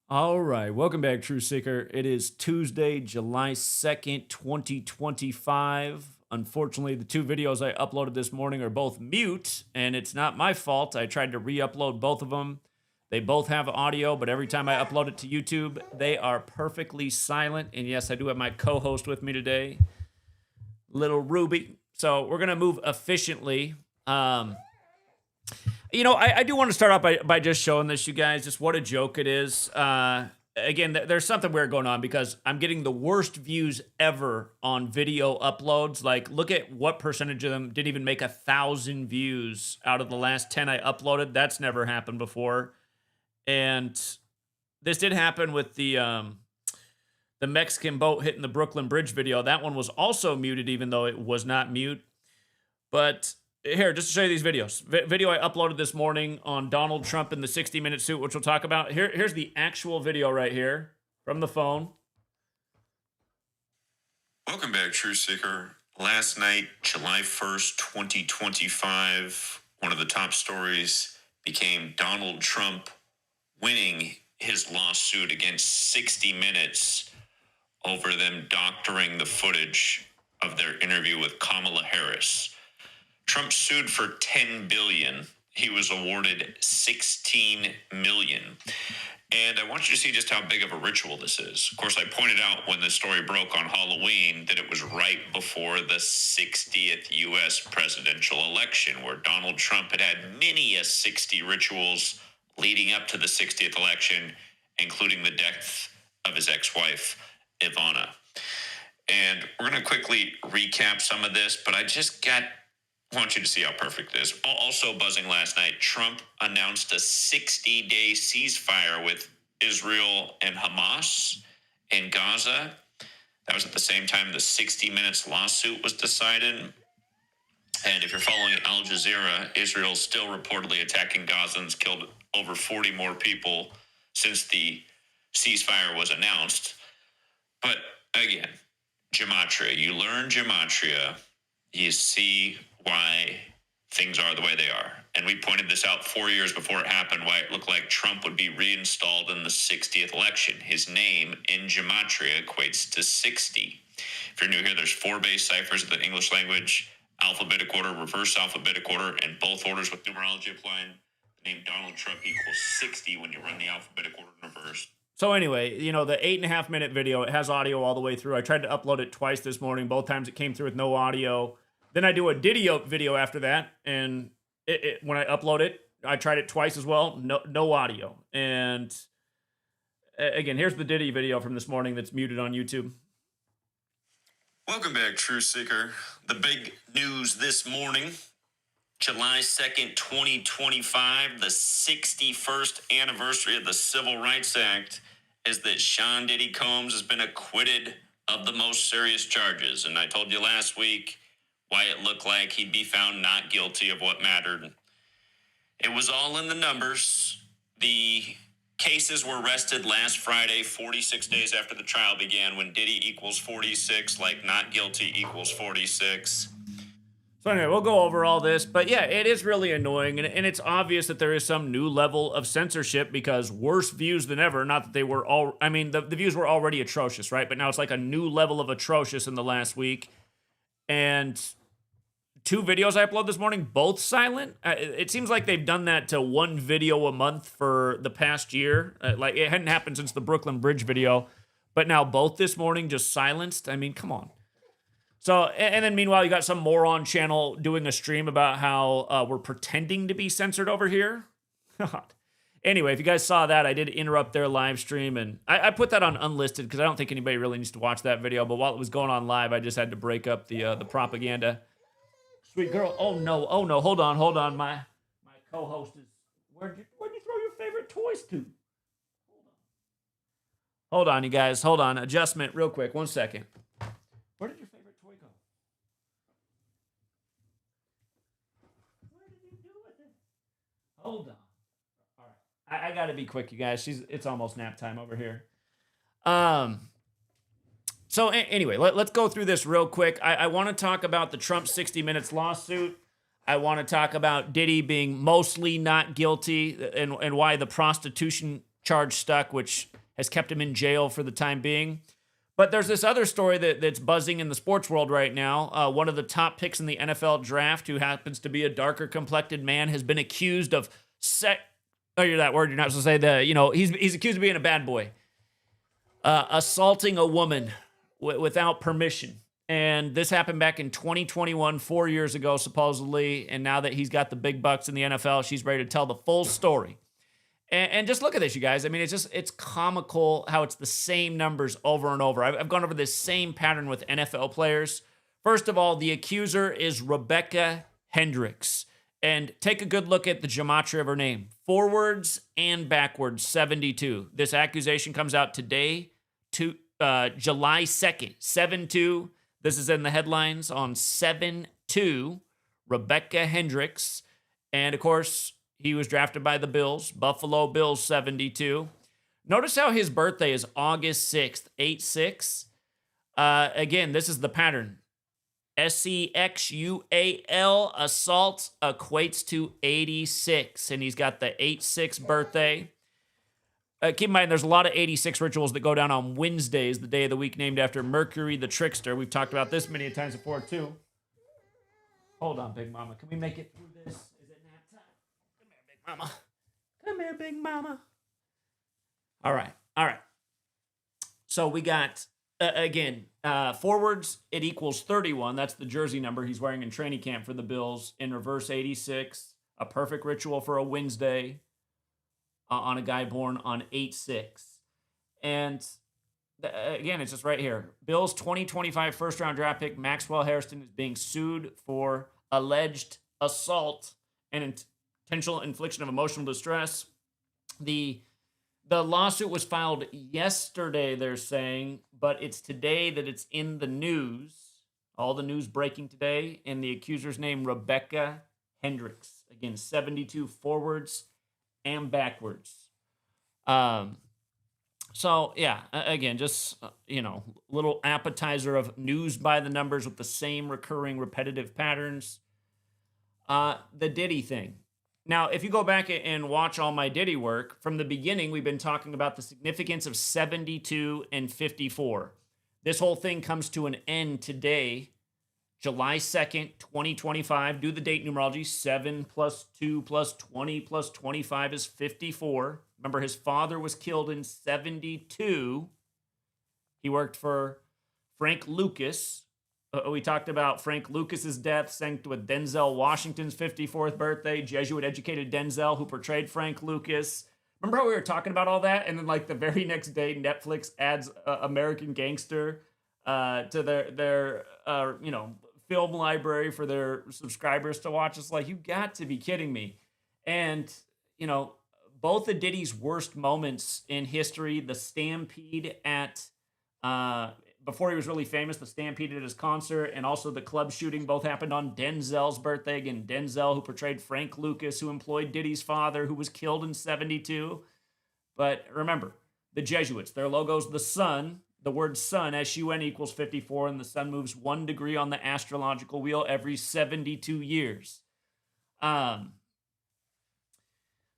All right, welcome back, Truth Seeker. It is Tuesday, July 2nd, 2025. Unfortunately, the two videos I uploaded this morning are both mute, and it's not my fault. I tried to re-upload both of them. They both have audio, but every time I upload it to YouTube, they are perfectly silent. And yes, I do have my co-host with me today, Little Ruby. So we're going to move efficiently. I do want to start off by just showing this, you guys, just what a joke it is. Again, there's something weird going on because I'm getting the worst views ever on video uploads. Like, look at what percentage of them didn't even make 1,000 views out of the last 10 I uploaded. That's never happened before. And this did happen with the Mexican boat hitting the Brooklyn Bridge video. That one was also muted, even though it was not mute. But here, just to show you these videos. Video I uploaded this morning on Donald Trump in the 60-minute suit, which we'll talk about. Here's the actual video right here from the phone. Welcome back, Truth Seeker. Last night, July 1st, 2025, one of the top stories became Donald Trump winning his lawsuit against 60 Minutes over them doctoring the footage of their interview with Kamala Harris. Trump sued for $10 billion. He was awarded $16 million. And I want you to see just how big of a ritual this is. Of course, I pointed out when the story broke on Halloween that it was right before the 60th U.S. presidential election, where Donald Trump had had many a 60 rituals leading up to the 60th election, including the death of his ex-wife, Ivana. And we're going to quickly recap some of this, but I want you to see how perfect it is. Also buzzing last night, Trump announced a 60-day ceasefire with Israel and Hamas in Gaza. That was at the same time the 60 Minutes lawsuit was decided. And if you're following Al Jazeera, Israel's still reportedly attacking Gaza and has killed over 40 more people since the ceasefire was announced. But again, Gematria. You learn Gematria, you see why things are the way they are. And we pointed this out 4 years before it happened, why it looked like Trump would be reinstalled in the 60th election. His name in Gematria equates to 60. If you're new here, there's 4 base ciphers of the English language: alphabetic order, reverse alphabetic order, and both orders with numerology applied. The name Donald Trump equals 60 when you run the alphabetic order in reverse. So anyway, the 8.5-minute video, it has audio all the way through. I tried to upload it twice this morning. Both times it came through with no audio. Then I do a Diddy video after that, and when I upload it, I tried it twice as well. No audio. And again, here's the Diddy video from this morning that's muted on YouTube. Welcome back, Truth Seeker. The big news this morning, July 2nd, 2025, the 61st anniversary of the Civil Rights Act, is that Sean Diddy Combs has been acquitted of the most serious charges. And I told you last week why it looked like he'd be found not guilty of what mattered. It was all in the numbers. The cases were rested last Friday, 46 days after the trial began, when Diddy equals 46, like not guilty equals 46. So anyway, we'll go over all this. But yeah, it is really annoying. And it's obvious that there is some new level of censorship because worse views than ever. Not that they were all... I mean, the views were already atrocious, right? But now it's like a new level of atrocious in the last week. And 2 videos I uploaded this morning, both silent. It seems like they've done that to 1 video a month for the past year. Like, it hadn't happened since the Brooklyn Bridge video. But now both this morning just silenced. I mean, come on. So, and then meanwhile, you got some moron channel doing a stream about how we're pretending to be censored over here. Anyway, if you guys saw that, I did interrupt their live stream, and I put that on unlisted because I don't think anybody really needs to watch that video. But while it was going on live, I just had to break up the propaganda. Sweet girl. Oh no. Hold on. My co-host is. Where'd you throw your favorite toys to? Hold on, you guys. Hold on. Adjustment, real quick. 1 second. Where did your favorite toy go? Where did you do with it? Hold on. All right. I gotta be quick, you guys. It's almost nap time over here. So anyway, let's go through this real quick. I want to talk about the Trump 60 Minutes lawsuit. I want to talk about Diddy being mostly not guilty and why the prostitution charge stuck, which has kept him in jail for the time being. But there's this other story that's buzzing in the sports world right now. One of the top picks in the NFL draft, who happens to be a darker complected man, has been accused of you're that word. You're not supposed to say that. He's accused of being a bad boy, assaulting a woman without permission. And this happened back in 2021, 4 years ago, supposedly. And now that he's got the big bucks in the NFL, she's ready to tell the full story. And just look at this, you guys. I mean, it's comical how it's the same numbers over and over. I've gone over this same pattern with NFL players. First of all, the accuser is Rebecca Hendricks. And take a good look at the gematria of her name. Forwards and backwards, 72. This accusation comes out today, July 2nd, 7-2. This is in the headlines on 7-2, Rebecca Hendricks. And, of course, he was drafted by the Bills, Buffalo Bills 72. Notice how his birthday is August 6th, 8-6. Again, this is the pattern. SEXUAL, assault, equates to 86. And he's got the 8-6 birthday. Keep in mind, there's a lot of 86 rituals that go down on Wednesdays, the day of the week named after Mercury the Trickster. We've talked about this many times before, too. Hold on, Big Mama. Can we make it through this? Is it nap time? Come here, Big Mama. Come here, Big Mama. All right. So we got, forwards, it equals 31. That's the jersey number he's wearing in training camp for the Bills. In reverse, 86. A perfect ritual for a Wednesday. On a guy born on 8-6. And again, it's just right here. Bills 2025 first-round draft pick Maxwell Hairston is being sued for alleged assault and intentional infliction of emotional distress. The lawsuit was filed yesterday, they're saying, but it's today that it's in the news. All the news breaking today. And the accuser's name, Rebecca Hendricks. Again, 72 forwards and backwards. So yeah, again, just, little appetizer of news by the numbers with the same recurring repetitive patterns. The Diddy thing. Now, if you go back and watch all my Diddy work, from the beginning, we've been talking about the significance of 72 and 54. This whole thing comes to an end today, July 2nd, 2025. Do the date numerology. 7 plus 2 plus 20 plus 25 is 54. Remember, his father was killed in 72. He worked for Frank Lucas. We talked about Frank Lucas's death, synced with Denzel Washington's 54th birthday. Jesuit-educated Denzel, who portrayed Frank Lucas. Remember how we were talking about all that? And then, the very next day, Netflix adds American Gangster to their film library for their subscribers to watch. It's like, you got to be kidding me. And, both of Diddy's worst moments in history, the stampede at, before he was really famous, the stampede at his concert, and also the club shooting, both happened on Denzel's birthday. Again, Denzel, who portrayed Frank Lucas, who employed Diddy's father, who was killed in 72. But remember, the Jesuits, their logo's the sun. The word sun, S-U-N, equals 54, and the sun moves 1 degree on the astrological wheel every 72 years.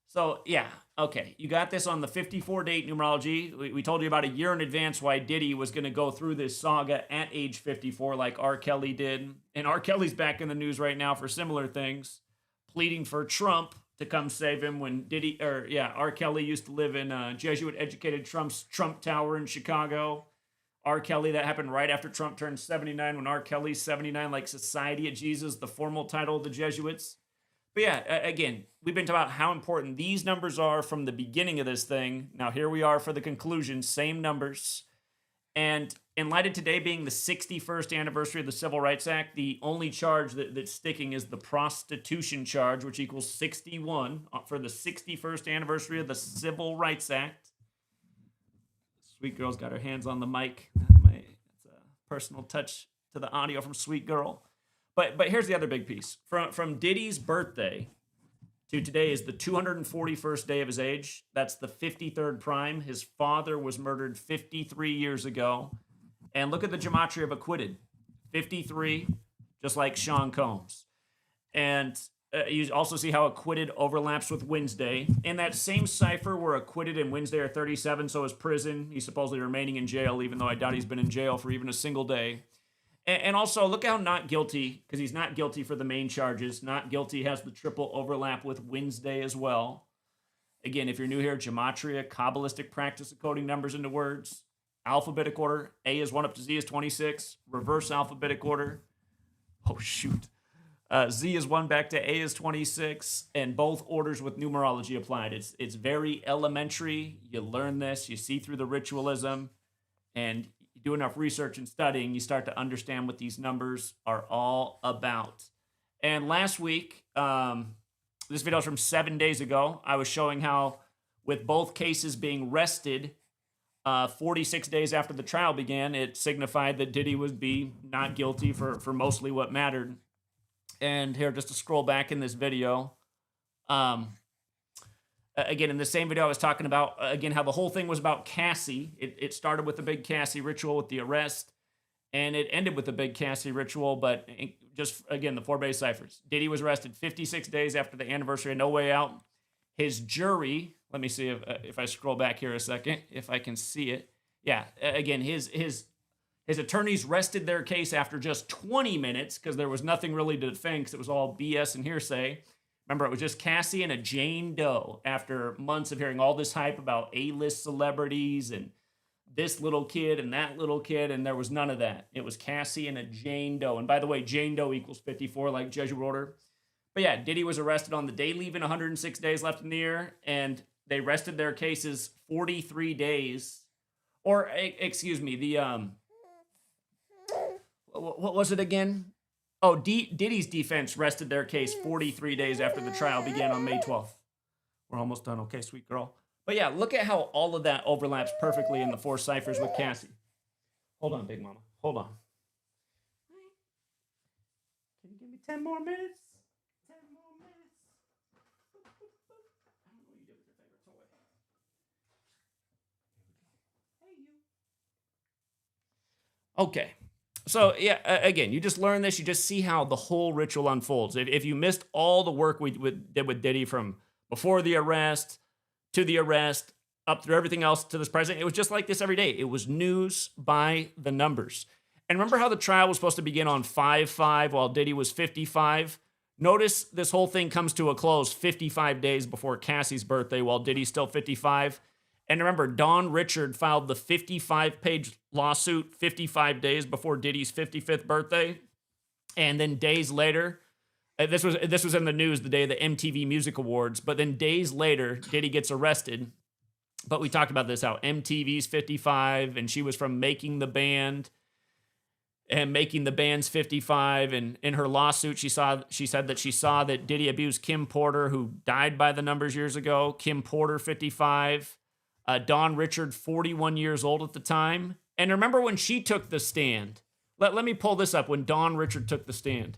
So, yeah, okay. You got this on the 54 date numerology. We told you about a year in advance why Diddy was going to go through this saga at age 54 like R. Kelly did. And R. Kelly's back in the news right now for similar things, pleading for Trump to come save him when R. Kelly used to live in Jesuit-educated Trump's Trump Tower in Chicago. R. Kelly, that happened right after Trump turned 79, when R. Kelly's 79, like Society of Jesus, the formal title of the Jesuits. But yeah, again, we've been talking about how important these numbers are from the beginning of this thing. Now here we are for the conclusion, same numbers. And in light of today being the 61st anniversary of the Civil Rights Act, the only charge that's sticking is the prostitution charge, which equals 61 for the 61st anniversary of the Civil Rights Act. Sweet Girl's got her hands on the mic. It's a personal touch to the audio from Sweet Girl. But here's the other big piece. From Diddy's birthday to today is the 241st day of his age. That's the 53rd prime. His father was murdered 53 years ago. And look at the gematria of acquitted. 53, just like Sean Combs. And You also see how acquitted overlaps with Wednesday. In that same cipher where acquitted and Wednesday are 37, so is prison. He's supposedly remaining in jail, even though I doubt he's been in jail for even a single day. And also, look how not guilty, because he's not guilty for the main charges. Not guilty has the triple overlap with Wednesday as well. Again, if you're new here, gematria, Kabbalistic practice of coding numbers into words. Alphabetic order, A is 1 up to Z is 26. Reverse alphabetic order. Oh, shoot. Z is 1 back to A is 26. And both orders with numerology applied. It's very elementary. You learn this. You see through the ritualism. And you do enough research and studying, you start to understand what these numbers are all about. And last week, this video is from 7 days ago. I was showing how, with both cases being rested 46 days after the trial began, it signified that Diddy would be not guilty for mostly what mattered. And here, just to scroll back in this video, again, in the same video, I was talking about, again, how the whole thing was about Cassie. It started with the big Cassie ritual with the arrest, and it ended with the big Cassie ritual, but just, again, the 4 base ciphers. Diddy was arrested 56 days after the anniversary of No Way Out. His jury, let me see if I scroll back here a second, if I can see it. Yeah, again, his attorneys rested their case after just 20 minutes because there was nothing really to defend because it was all BS and hearsay. Remember, it was just Cassie and a Jane Doe after months of hearing all this hype about A-list celebrities and this little kid and that little kid, and there was none of that. It was Cassie and a Jane Doe. And by the way, Jane Doe equals 54, like Jesuit order. But yeah, Diddy was arrested on the day leaving, 106 days left in the year, and they rested their cases 43 days. Or, excuse me, what was it again? Oh, Diddy's defense rested their case 43 days after the trial began on May 12th. We're almost done. Okay, sweet girl. But yeah, look at how all of that overlaps perfectly in the 4 ciphers with Cassie. Hold on, Big Mama. Hold on. Can you give me 10 more minutes? 10 more minutes. I don't know what you did with your favorite toy. Hey, you. Okay. So, yeah, again, you just learn this. You just see how the whole ritual unfolds. If you missed all the work we did with Diddy from before the arrest to the arrest, up through everything else to this present, it was just like this every day. It was news by the numbers. And remember how the trial was supposed to begin on 5/5 while Diddy was 55? Notice this whole thing comes to a close 55 days before Cassie's birthday while Diddy's still 55. And remember, Don Richard filed the 55-page lawsuit 55 days before Diddy's 55th birthday. And then days later, this was in the news the day of the MTV Music Awards, but then days later, Diddy gets arrested. But we talked about this, how MTV's 55, and she was from Making the Band, and Making the Band's 55. And in her lawsuit, she said that she saw that Diddy abused Kim Porter, who died by the numbers years ago. Kim Porter, 55. Don Richard, 41 years old at the time. And remember when she took the stand? Let me pull this up when Don Richard took the stand.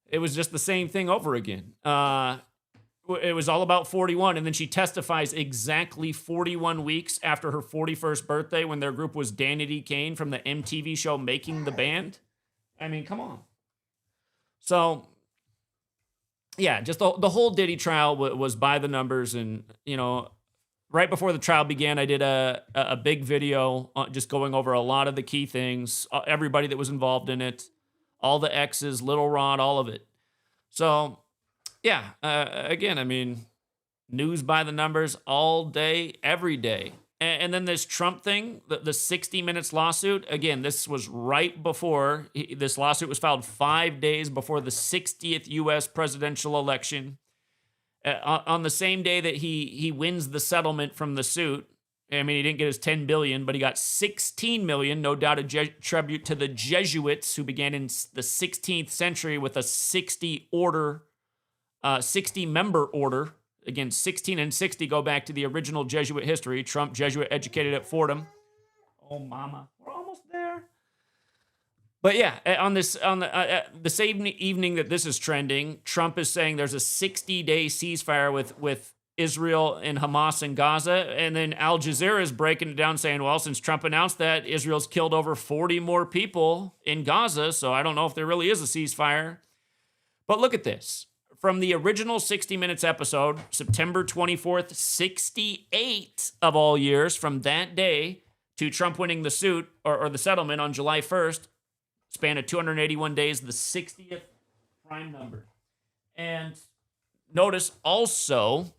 It was just the same thing over again. It was all about 41, and then she testifies exactly 41 weeks after her 41st birthday when their group was Danity Kane from the MTV show Making the Band. I mean, come on. So, yeah, just the whole Diddy trial was by the numbers, and, you know, right before the trial began, I did a big video just going over a lot of the key things, everybody that was involved in it, all the X's, Little Rod, all of it. So, yeah, again, I mean, news by the numbers all day, every day. And then this Trump thing, the 60 Minutes lawsuit, again, this was right before, this lawsuit was filed 5 days before the 60th U.S. presidential election. On the same day that he wins the settlement from the suit, I mean, he didn't get his $10 billion, but he got $16 million, no doubt a tribute to the Jesuits who began in the 16th century with a 60-member order. Again, 16 and 60 go back to the original Jesuit history. Trump, Jesuit, educated at Fordham. Oh, mama, we're almost there. But yeah, on the same evening that this is trending, Trump is saying there's a 60-day ceasefire with Israel and Hamas in Gaza. And then Al Jazeera is breaking it down saying, well, since Trump announced that, Israel's killed over 40 more people in Gaza, so I don't know if there really is a ceasefire. But look at this. From the original 60 Minutes episode, September 24th, 68 of all years, from that day to Trump winning the suit or the settlement on July 1st, span of 281 days, the 60th prime number. And notice also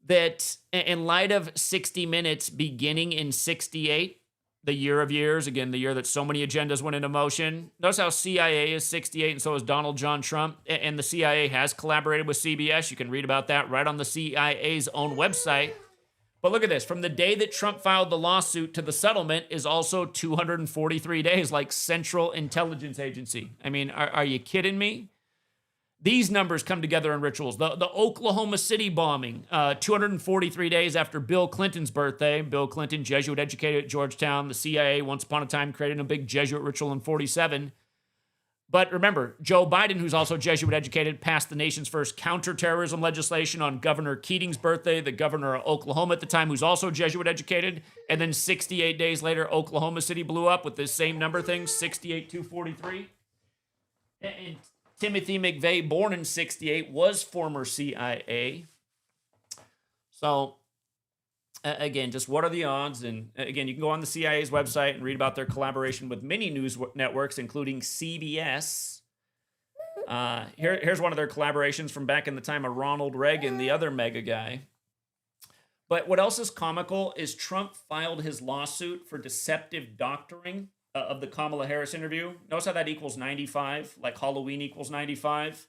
that in light of 60 Minutes beginning in 68, the year of years, again, the year that so many agendas went into motion. Notice how CIA is 68 and so is Donald John Trump. And the CIA has collaborated with CBS. You can read about that right on the CIA's own website. But look at this. From the day that Trump filed the lawsuit to the settlement is also 243 days, like Central Intelligence Agency. I mean, are you kidding me? These numbers come together in rituals. The Oklahoma City bombing, 243 days after Bill Clinton's birthday. Bill Clinton, Jesuit educated at Georgetown. The CIA, once upon a time, created a big Jesuit ritual in 47. But remember, Joe Biden, who's also Jesuit educated, passed the nation's first counterterrorism legislation on Governor Keating's birthday, the governor of Oklahoma at the time, who's also Jesuit educated. And then 68 days later, Oklahoma City blew up with this same number thing, 68,243. And Timothy McVeigh, born in 68, was former CIA. So, again, just what are the odds? And again, you can go on the CIA's website and read about their collaboration with many news networks, including CBS. Here's one of their collaborations from back in the time of Ronald Reagan, the other mega guy. But what else is comical is Trump filed his lawsuit for deceptive doctoring of the Kamala Harris interview. Notice how that equals 95, like Halloween equals 95.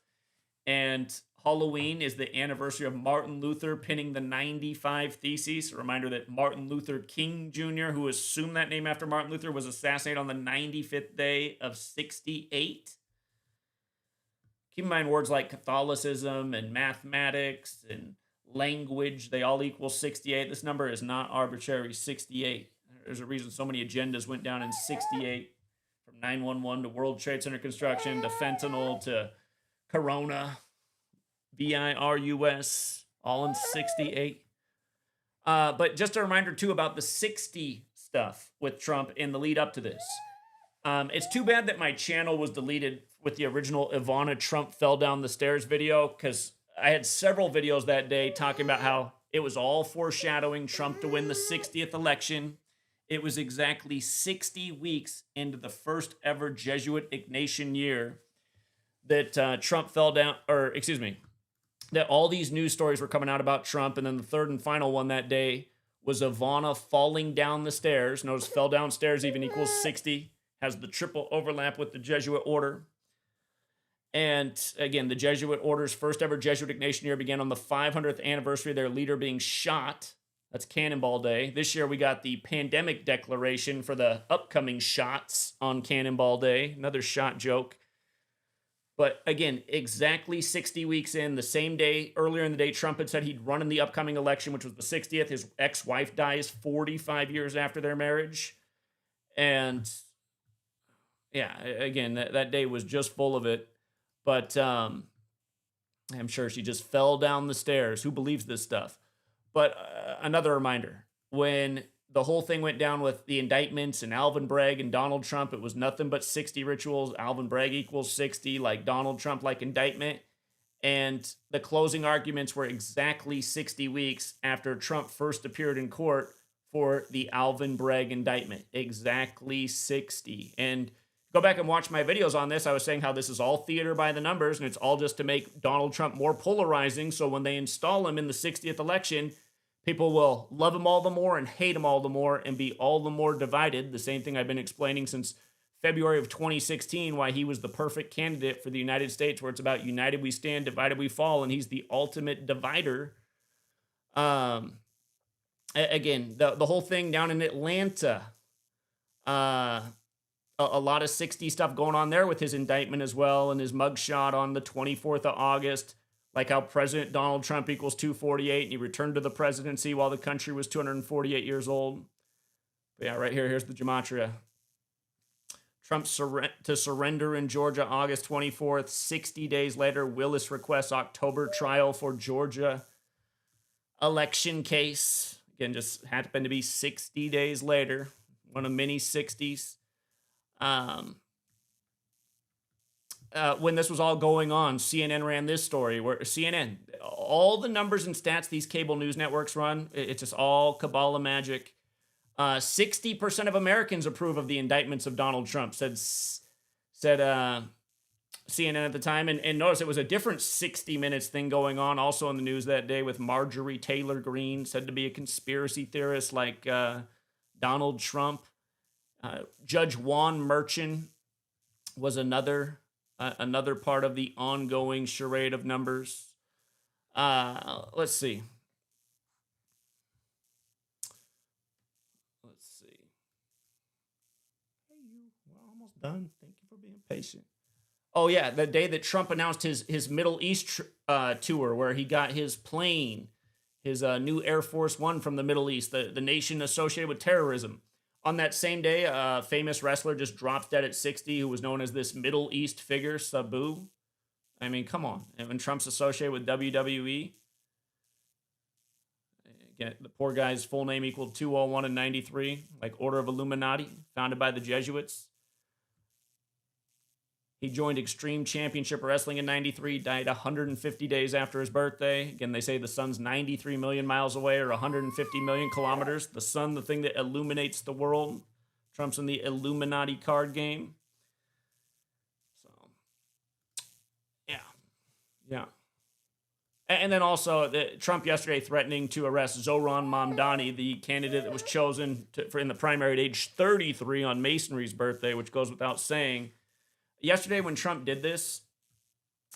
And Halloween is the anniversary of Martin Luther pinning the 95 Theses. A reminder that Martin Luther King Jr., who assumed that name after Martin Luther, was assassinated on the 95th day of 68. Keep in mind words like Catholicism and mathematics and language, they all equal 68. This number is not arbitrary, 68. There's a reason so many agendas went down in 68, from 9/11 to World Trade Center construction to fentanyl to Corona, virus, all in 68. But just a reminder, too, about the 60 stuff with Trump in the lead up to this. It's too bad that my channel was deleted with the original Ivana Trump fell down the stairs video, because I had several videos that day talking about how it was all foreshadowing Trump to win the 60th election. It was exactly 60 weeks into the first ever Jesuit Ignatian year that Trump fell down, that all these news stories were coming out about Trump. And then the third and final one that day was Ivana falling down the stairs. Notice fell downstairs even equals 60, has the triple overlap with the Jesuit order. And again, the Jesuit order's first ever Jesuit Ignatian year began on the 500th anniversary of their leader being shot. That's Cannonball Day. This year we got the pandemic declaration for the upcoming shots on Cannonball Day. Another shot joke. But again, exactly 60 weeks in, the same day, earlier in the day, Trump had said he'd run in the upcoming election, which was the 60th. His ex-wife dies 45 years after their marriage. And yeah, again, that day was just full of it. But I'm sure she just fell down the stairs. Who believes this stuff? But another reminder, when the whole thing went down with the indictments and Alvin Bragg and Donald Trump, it was nothing but 60 rituals. Alvin Bragg equals 60, like Donald Trump, like indictment. And the closing arguments were exactly 60 weeks after Trump first appeared in court for the Alvin Bragg indictment. Exactly 60. And go back and watch my videos on this. I was saying how this is all theater by the numbers, and it's all just to make Donald Trump more polarizing. So when they install him in the 60th election, people will love him all the more and hate him all the more and be all the more divided. The same thing I've been explaining since February of 2016, why he was the perfect candidate for the United States, where it's about united we stand, divided we fall, and he's the ultimate divider. Again, the whole thing down in Atlanta, a lot of 60 stuff going on there with his indictment as well, and his mugshot on the 24th of August, like how President Donald Trump equals 248, and he returned to the presidency while the country was 248 years old. But yeah, right here, here's the gematria. Trump to surrender in Georgia, August 24th. 60 days later, Willis requests October trial for Georgia election case. Again, just happened to be 60 days later. One of many 60s. when this was all going on, CNN ran this story where CNN, all the numbers and stats these cable news networks run, it's just all Kabbalah magic. 60% of Americans approve of the indictments of Donald Trump, said CNN at the time. And notice it was a different 60 Minutes thing going on also in the news that day with Marjorie Taylor Greene, said to be a conspiracy theorist like Donald Trump. Judge Juan Merchan was another part of the ongoing charade of numbers. Let's see. We're almost done. Thank you for being patient. Oh, yeah, the day that Trump announced his Middle East tour, where he got his plane, his new Air Force One from the Middle East, the nation associated with terrorism. On that same day, a famous wrestler just dropped dead at 60 who was known as this Middle East figure, Sabu. I mean, come on. And when Trump's associated with WWE, again, the poor guy's full name equaled 201 and 93, like Order of Illuminati, founded by the Jesuits. He joined Extreme Championship Wrestling in 93, died 150 days after his birthday. Again, they say the sun's 93 million miles away or 150 million kilometers. The sun, the thing that illuminates the world. Trump's in the Illuminati card game. So, yeah. And then also, Trump yesterday threatening to arrest Zohran Mamdani, the candidate that was chosen in the primary at age 33 on Masonry's birthday, which goes without saying. Yesterday, when Trump did this,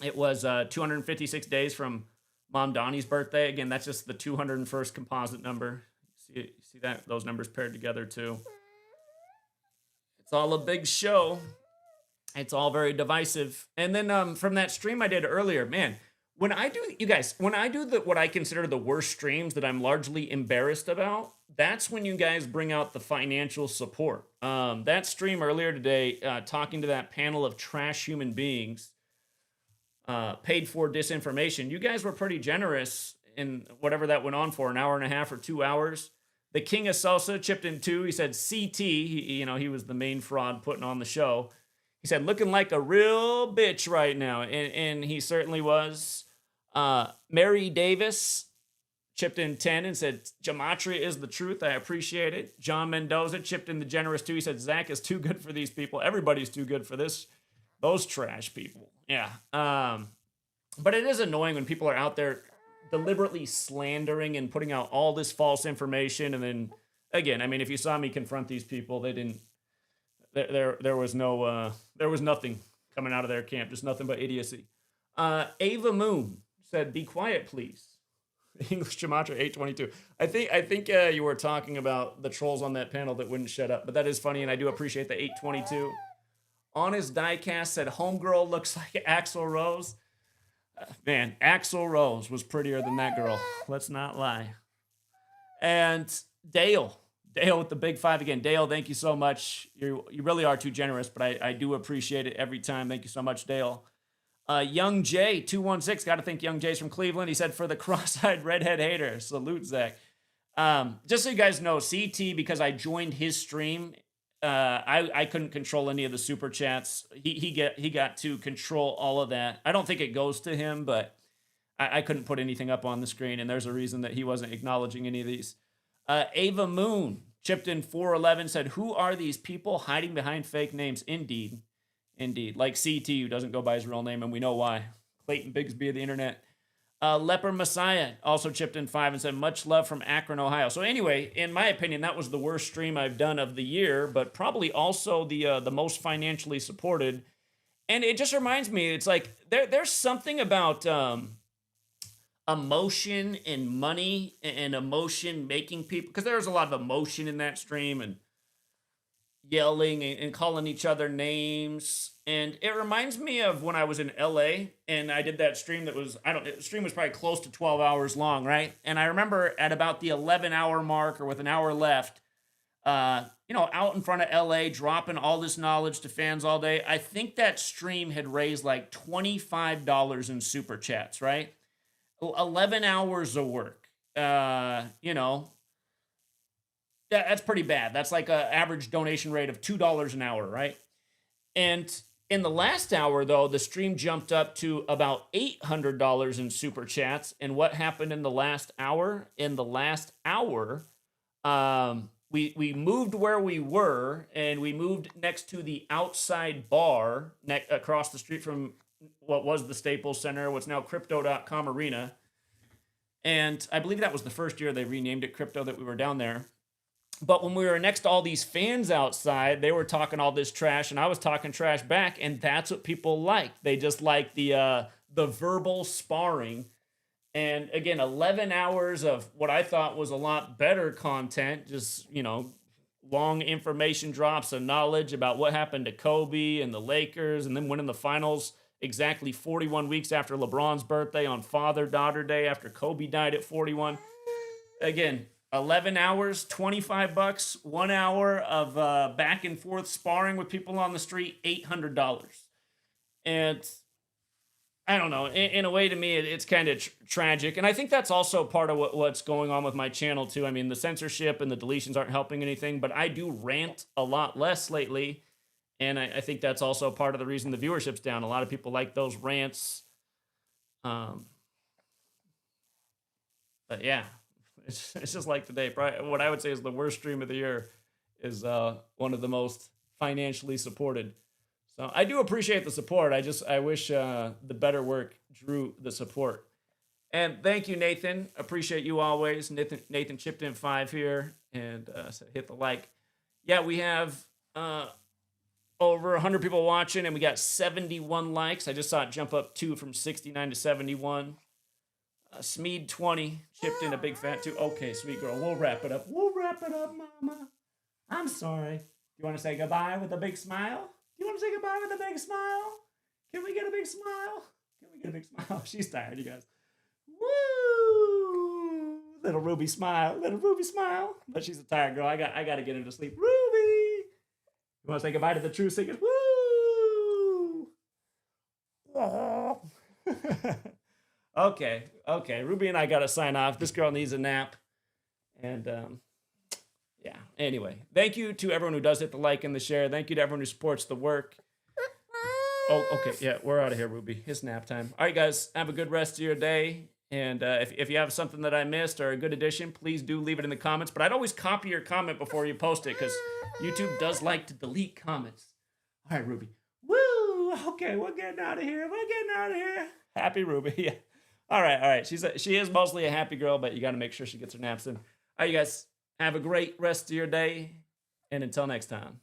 it was 256 days from Mamdani's birthday. Again, that's just the 201st composite number. See that? Those numbers paired together, too. It's all a big show. It's all very divisive. And then from that stream I did earlier, man, when I do what I consider the worst streams that I'm largely embarrassed about, that's when you guys bring out the financial support. That stream earlier today, talking to that panel of trash human beings, paid for disinformation, you guys were pretty generous in whatever that went on for, an hour and a half or 2 hours. The King of Salsa chipped in too. He said CT, he was the main fraud putting on the show. He said, looking like a real bitch right now. And he certainly was. Mary Davis chipped in 10 and said, Gematria is the truth. I appreciate it. John Mendoza chipped in the generous too. He said, Zach is too good for these people. Everybody's too good for those trash people. Yeah. But it is annoying when people are out there deliberately slandering and putting out all this false information. And then, again, I mean, if you saw me confront these people, they didn't, there was nothing coming out of their camp. Just nothing but idiocy. Ava Moon said, be quiet, please. English Gematria 822. I think you were talking about the trolls on that panel that wouldn't shut up, but that is funny, and I do appreciate the 822. Honest Diecast said, homegirl looks like Axl Rose. Man, Axl Rose was prettier than that girl. Let's not lie. And Dale with the big 5 again. Dale, thank you so much. You really are too generous, but I do appreciate it every time. Thank you so much, Dale. Young Jay 216, got to think Young Jay's from Cleveland. He said, for the cross-eyed redhead hater, salute Zach. Just so you guys know, CT, because I joined his stream, I couldn't control any of the super chats. He got to control all of that. I don't think it goes to him, but I couldn't put anything up on the screen, and there's a reason that he wasn't acknowledging any of these. Ava Moon chipped in 411, said, who are these people hiding behind fake names? Indeed. Like CT, who doesn't go by his real name, and we know why. Clayton Bigsby of the internet. Leper Messiah also chipped in 5 and said, much love from Akron, Ohio. So anyway, in my opinion, that was the worst stream I've done of the year, but probably also the most financially supported. And it just reminds me, it's like there's something about emotion and money and emotion making people, because there was a lot of emotion in that stream and yelling and calling each other names. And it reminds me of when I was in LA and I did that stream that was, the stream was probably close to 12 hours long, right? And I remember at about the 11-hour mark or with an hour left, out in front of LA, dropping all this knowledge to fans all day. I think that stream had raised like $25 in super chats, right? 11 hours of work, that's pretty bad. That's like an average donation rate of $2 an hour, right? And In the last hour, though, the stream jumped up to about $800 in super chats. And what happened in the last hour? In the last hour, we moved where we were, and we moved next to the outside bar across the street from what was the Staples Center, what's now Crypto.com Arena. And I believe that was the first year they renamed it Crypto that we were down there. But when we were next to all these fans outside, they were talking all this trash, and I was talking trash back, and that's what people like. They just like the verbal sparring. And again, 11 hours of what I thought was a lot better content, just, long information drops of knowledge about what happened to Kobe and the Lakers, and then winning the finals exactly 41 weeks after LeBron's birthday on Father-Daughter Day after Kobe died at 41. Again, 11 hours, $25, 1 hour of back and forth sparring with people on the street, $800. And I don't know, in a way to me, it's kind of tragic. And I think that's also part of what's going on with my channel too. I mean, the censorship and the deletions aren't helping anything, but I do rant a lot less lately. And I think that's also part of the reason the viewership's down. A lot of people like those rants. But yeah. It's just like today. Probably what I would say is the worst stream of the year is one of the most financially supported. So I do appreciate the support. I wish the better work drew the support. And thank you, Nathan. Appreciate you always. Nathan chipped in 5 here and said hit the like. Yeah, we have over 100 people watching, and we got 71 likes. I just saw it jump up 2 from 69 to 71. Meade 20 chipped in a big fat 2. Okay, sweet girl. We'll wrap it up. Mama. I'm sorry. You want to say goodbye with a big smile? You want to say goodbye with a big smile? Can we get a big smile? She's tired, you guys. Woo! Little Ruby smile. But she's a tired girl. I got to get her to sleep. Ruby! You want to say goodbye to the true singers? Woo! Oh. Okay. Ruby and I got to sign off. This girl needs a nap. And, yeah. Anyway, thank you to everyone who does hit the like and the share. Thank you to everyone who supports the work. Oh, okay. Yeah, we're out of here, Ruby. It's nap time. All right, guys. Have a good rest of your day. And if you have something that I missed or a good addition, please do leave it in the comments. But I'd always copy your comment before you post it because YouTube does like to delete comments. All right, Ruby. Woo! Okay, we're getting out of here. Happy Ruby. Yeah. All right. She is mostly a happy girl, but you got to make sure she gets her naps in. All right, you guys, have a great rest of your day, and until next time.